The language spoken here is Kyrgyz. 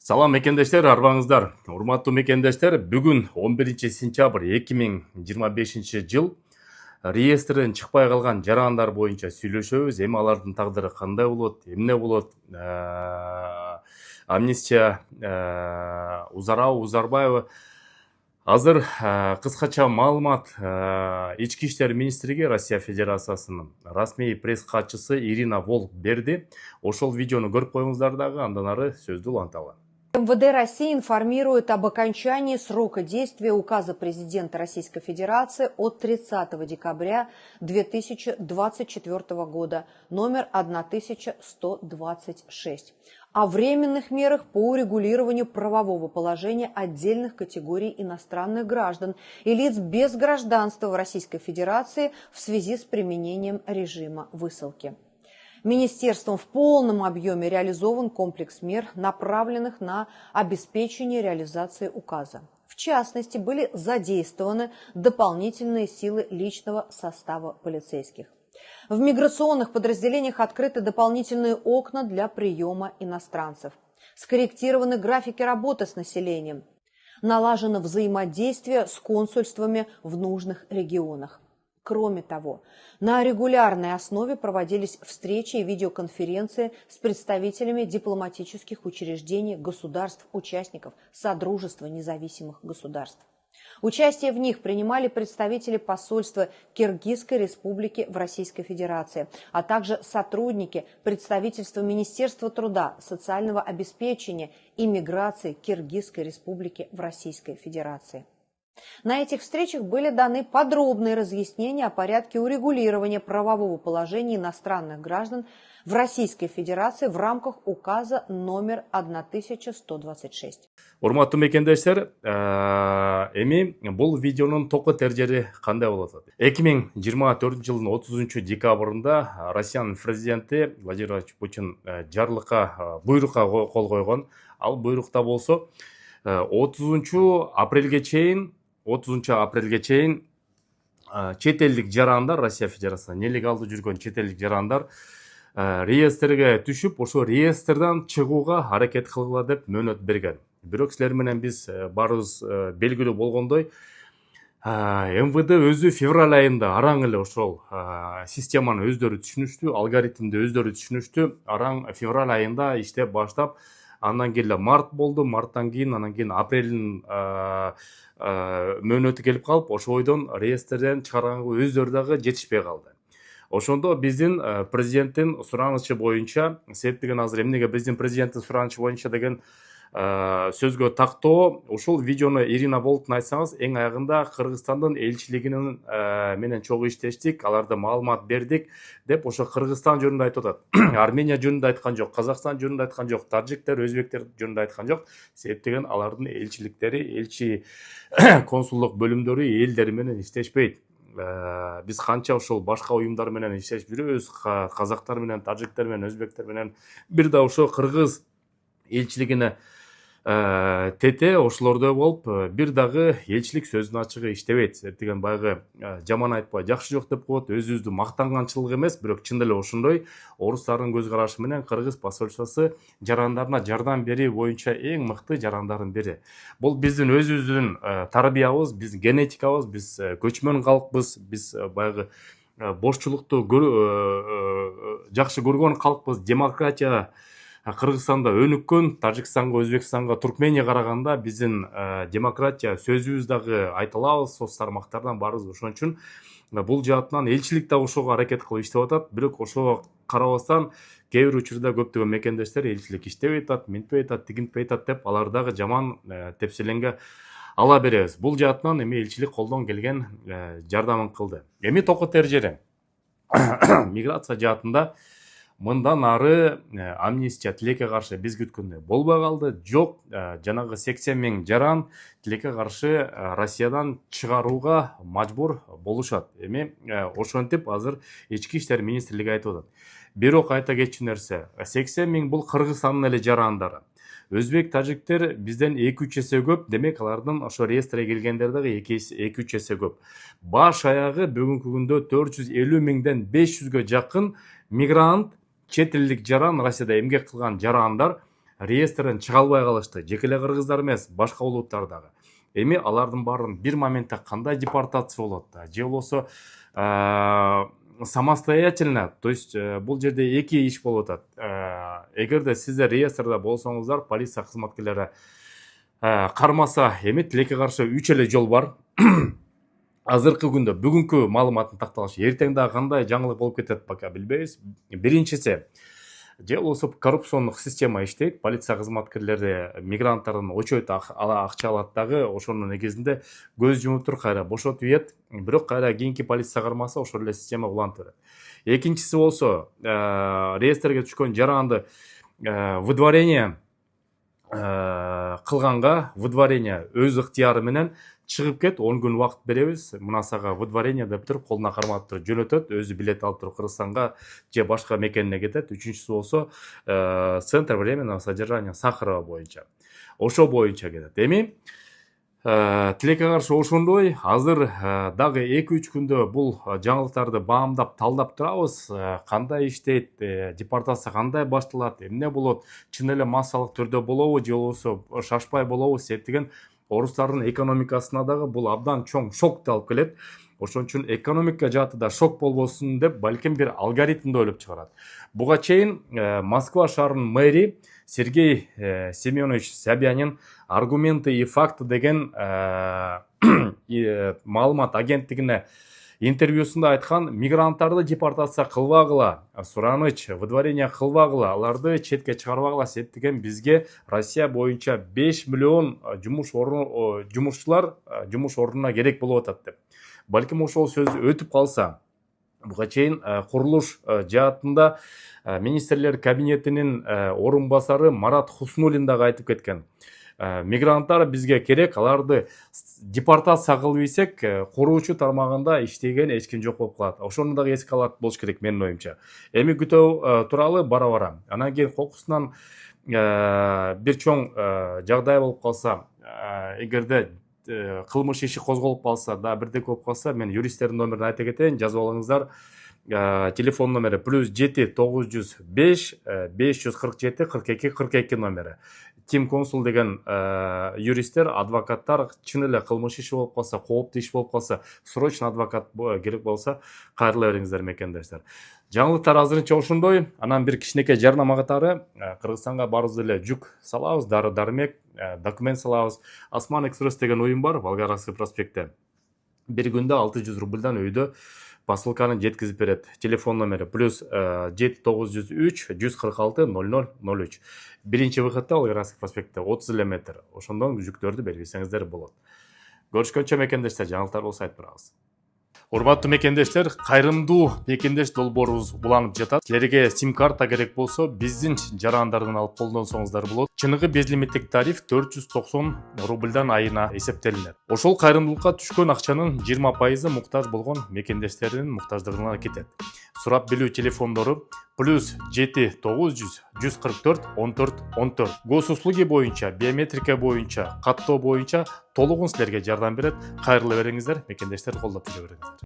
Салам мекендештер, арбаңыздар. Урматтуу мекендештер, бүгүн 11-сентябрь 2025 жыл реестрден чыкпай калган жарандар боюнча сүйлөшөбүз. Эми алардын тагдыры кандай болот, эмне болот? Амнистия Узарбаева азыр кыскача маалымат Ички иштер министрлиги Россия Федерациясынын расмий пресс катчысы Ирина Волк берди. Ошол видеону көрүп коюңуздар дагы, андан ары сөздү уланталы. МВД России информирует об окончании срока действия указа президента Российской Федерации от 30 декабря 2024 года номер 1126 о временных мерах по урегулированию правового положения отдельных категорий иностранных граждан и лиц без гражданства в Российской Федерации в связи с применением режима высылки. Министерством в полном объеме реализован комплекс мер, направленных на обеспечение реализации указа. В частности, были задействованы дополнительные силы личного состава полицейских. В миграционных подразделениях открыты дополнительные окна для приема иностранцев. Скорректированы графики работы с населением. Налажено взаимодействие с консульствами в нужных регионах. Кроме того, на регулярной основе проводились встречи и видеоконференции с представителями дипломатических учреждений государств-участников Содружества независимых государств. Участие в них принимали представители посольства Киргизской республики в Российской Федерации, а также сотрудники представительства Министерства труда, социального обеспечения и миграции Киргизской республики в Российской Федерации. На этих встречах были даны подробные разъяснения о порядке урегулирования правового положения иностранных граждан в Российской Федерации в рамках указа номер 1126. Урматтуу мекендештер, эми бул видеонун токот эржери кандай болот? 2024 жылдын 30 декабрында Россиянын президенти Владимир Владимирович Путин буйрукка кол койгон. Ал буйрукта болсо 30 апрелге чейин чет элдик жарандар, Россия Федерациясында нелегалдуу жүргөн чет элдик жарандар реестрге түшүп, ошо реестрден чыгууга аракет кылгыла деп мөөнөт берген. Бирок силер менен биз барыбыз белгилүү болгондой, МВД өзү февраль айында араң эле ошол системаны өздөрү түшүнүштү, алгоритмди өздөрү түшүнүштү. Араң февраль айында иштеп баштап, андан кийин март болду, марттан кийин анан кийин апрелдин мөөнөтү келип калып, ошойдон реестрден чыгарганга өздөрү дагы жетишпей калды. Ошондо биздин президенттин суранычы боюнча, себеп деген азыр эмнеге биздин президенттин суранычы боюнча деген сөзгө тактоо, ушул видеону Ирина Волктун айтсаңыз, эң аягында Кыргызстандын элчилигинин менен чогуу иштештик, аларда маалымат бердик деп ошо Кыргызстан жөнүндө айтып атат. Армения жөнүндө айткан жок, Казакстан жөнүндө айткан жок, таджиктер, өзбектер жөнүндө айткан жок. Себеп деген алардын элчиликтери, элчи консулдук бөлүмдөрү элдери менен иштешпейт. Биз канча ошол башка уюмдар менен иштешип жүрөбүз, казактар менен, таджиктер менен, өзбектер менен, бир да ошо кыргыз элчилигине тете ошолордой болуп, бир дагы элчилик сөзүнүн ачыгы иштебейт. Себеп деген баягы жаман айтпай жакшы жок деп коет, өзүбүздү мактанганчылык эмес, бирок чын эле ошондой орустардын көз карашы менен кыргыз посольствосу жарандарына жардам берүү боюнча эң мыкты жарандардын бири. Бул биздин өзүбүздүн тарбиябыз, биздин генетикабыз, биз көчмөн калкпыз, биз баягы бошчулукту жакшы көргөн калкпыз, демократия Кыргызстанда өнүккөн, Тажикстанга, Өзбекстанга, Туркменияга караганда биздин демократия сөзүбүз дагы айта алабыз, соц тармактардан барыбыз. Ошон үчүн бул жаатынан элчилик да ошого аракет кылып иштеп атат. Бирок ошого карабастан кээ бир учурда көптөгөн мекендештер элчилик иштебей атат, минтпей атат, тигинтпей атат деп алар дагы жаман тепселенге ала беребиз. Бул жаатынан эми элчилик колдон келген жардамын кылды. Эми токот эржери миграция жаатында мындан ары амнистия тилекке каршы биз күткөндөй болбой калды. Жок, жанагы 80 000 жаран тилекке каршы Россиядан чыгарууга мажбур болушат. Эми ошентип азыр Ички иштер министрлиги айтып атат. Бирок айта кетчү нерсе, 80 000 бул Кыргызстандын эле жарандары. Өзбек, тажиктер бизден 2-3 эсе көп, демек алардын ошо реестре келгендер дагы 2-3 эсе көп. Баш аягы бүгүнкү күндө 450 000ден 500гө жакын мигрант, чет элдик жаран, Россияда эмгек кылган жарандар реестрден чыга албай калышты. Жеке эле кыргыздар эмес, башка улуттар дагы. Эми алардын баарын бир моментте кандай депортация болот же болбосо самостоятельно, то есть бул жерде эки иш болуп атат. Эгерде сиздер реестрде болсоңуздар, полиция кызматкерлери кармаса, эми тилекке каршы 3 эле жол бар. Азыркы күндө бүгүнкү маалыматтын такталышы, эртең дагы кандай жаңылык болуп кетет пока билбейбиз. Биринчиси, же болбосо коррупциондук система иштейт, полиция кызматкерлери мигранттардын очойт акча алат дагы, ошонун негизинде көз жумуп туруп кайра бошотуп ийет, бирок кайра кийинки полиция кармаса ошол эле система улантып берет. Экинчиси болсо, реестрге түшкөн жаранды выдворение кылганга, выдворение өз ыктыяры менен чыгып кет, 10 күн убакыт беребиз, мына сага выдворение деп туруп колуна кармап туруп жөнөтөт, өзү билет алып туруп Кыргызстанга же башка мекенине кетет. Үчүнчүсү болсо центр временного содержания Сахарова боюнча, ошо боюнча кетет. Эми тилекке каршы ошондой, азыр дагы 2-3 күндө бул жаңылыктарды баамдап, талдап турабыз. Кандай иштейт, депортация кандай башталат, эмне болот, чын эле массалык түрдө болобу же болбосо шашпай болобу, себеп орустардын экономикасына дагы бул абдан чоң шок алып келет. Ошон үчүн экономика жаатыда шок болбосун деп, балким бир алгоритмди ойлоп чыгарат. Буга чейин Москва шаарынын мэри Сергей Семенович Собянин аргументы и факты деген маалымат агенттигине интервьюсунда айткан, мигранттарды депортация кылбагыла, сураныч, выдворение кылбагыла, аларды четке чыгарбагыла, себеп деген бизге Россия боюнча 5 миллион жумушчулар жумуш ордуна керек болуп атат деп. Балким ошол сөз өтүп калса, буга чейин курулуш жаатында министрлер кабинетинин орун басары Марат Хуснуллин дагы айтып кеткен. Мигранттар бизге керек, аларды депортация кылып ийсек, куруучу тармагында иштеген эч ким жок болуп калат. Ошону дагы эске алат болуш керек менин оюмча. Эми күтүү туралы бара-бара. Анан кийин кокусунан бир чоң жагдай болуп калса, эгерде кылмыш иши козголуп калса, да бирдеке болуп калса, мен юристтердин номерин айта кетейин, жазып алыңыздар. Телефон номери +7 905 547 42 42 номери. Тим Консул деген юристтер, адвокаттар, чын эле кылмыш иши болуп калса, кооптуу иш болуп калса, срочно адвокат керек болса, кайрыла бериңиздер мекендештер. Жаңылыктар азырынча ошондой. Анан бир кичинекей жарнама катары Кыргызстанга барыбыз эле жүк салабыз, дары-дармек, документ салабыз. Осман Экспресс деген уюм бар Волгоградский проспектте. Бир күндө 600 рубльдан өйдө посылканы жеткизип берет. Телефон номери +7 903 146 0003. Биринчи выходта Волгоградский проспектте 30 эле метр. Ошондон жүктөрдү берип берсеңиздер болот. Көрүшкөнчө мекендештер, жаңылыктар болсо айтып барабыз. Урматтуу мекендештер, кайрымдуу мекендеш долбоорубуз уланып жатат. Силерге сим карта керек болсо, биздин жарандардан алып колдонсоңуздар болот. Чыныгы безлимиттик тариф 490 рубльдан айына эсептелинет. Ошол кайрымдуулукка түшкөн акчанын 20% муктаж болгон мекендештердин муктаждыгына кетет. Сурап билүү телефондору +7 900 144 14 14. Госуслуги боюнча, биометрика боюнча, каттоо боюнча толугун силерге жардам берет. Кайрыла бериңиздер, мекендештер, колдоп жүрө бериңиздер.